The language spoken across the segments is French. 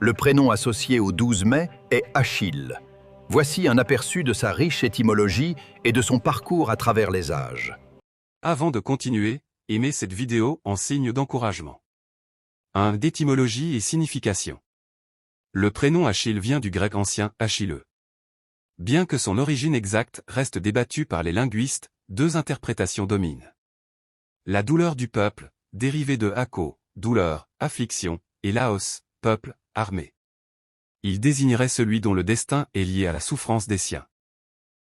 Le prénom associé au 12 mai est Achille. Voici un aperçu de sa riche étymologie et de son parcours à travers les âges. Avant de continuer, aimez cette vidéo en signe d'encouragement. 1. D'étymologie et signification. Le prénom Achille vient du grec ancien Achille. Bien que son origine exacte reste débattue par les linguistes, deux interprétations dominent. La douleur du peuple, dérivée de Ako, douleur, affliction, et Laos, peuple, armée. Il désignerait celui dont le destin est lié à la souffrance des siens.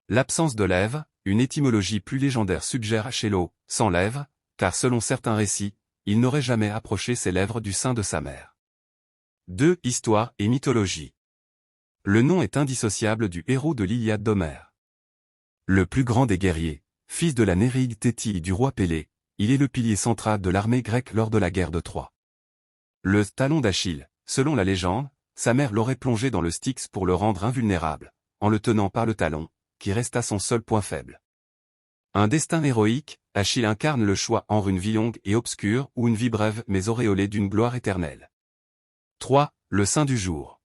L'absence de lèvres, une étymologie plus légendaire suggère Achello, sans lèvres, car selon certains récits, il n'aurait jamais approché ses lèvres du sein de sa mère. 2. Histoire et mythologie. Le nom est indissociable du héros de l'Iliade d'Homère. Le plus grand des guerriers, fils de la Néréide Thétie et du roi Pélée, il est le pilier central de l'armée grecque lors de la guerre de Troie. Le talon d'Achille, selon la légende, sa mère l'aurait plongé dans le Styx pour le rendre invulnérable, en le tenant par le talon, qui resta son seul point faible. Un destin héroïque, Achille incarne le choix entre une vie longue et obscure ou une vie brève mais auréolée d'une gloire éternelle. 3. Le saint du jour.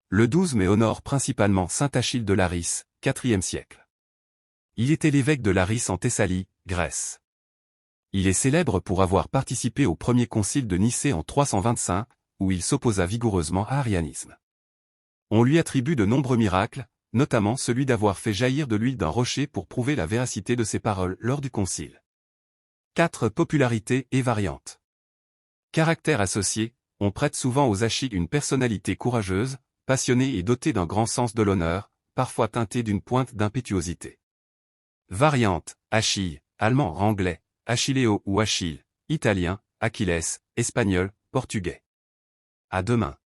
Le 12 mai honore principalement saint Achille de Laris, IVe siècle. Il était l'évêque de Laris en Thessalie, Grèce. Il est célèbre pour avoir participé au premier concile de Nicée en 325, où il s'opposa vigoureusement à l'arianisme. On lui attribue de nombreux miracles, notamment celui d'avoir fait jaillir de l'huile d'un rocher pour prouver la véracité de ses paroles lors du concile. 4. Popularité et variante. Caractère associé, on prête souvent aux Achilles une personnalité courageuse, passionnée et dotée d'un grand sens de l'honneur, parfois teintée d'une pointe d'impétuosité. Variante, Achille, allemand, anglais, Achilleo ou Achille, italien, Achilles, espagnol, portugais. À demain.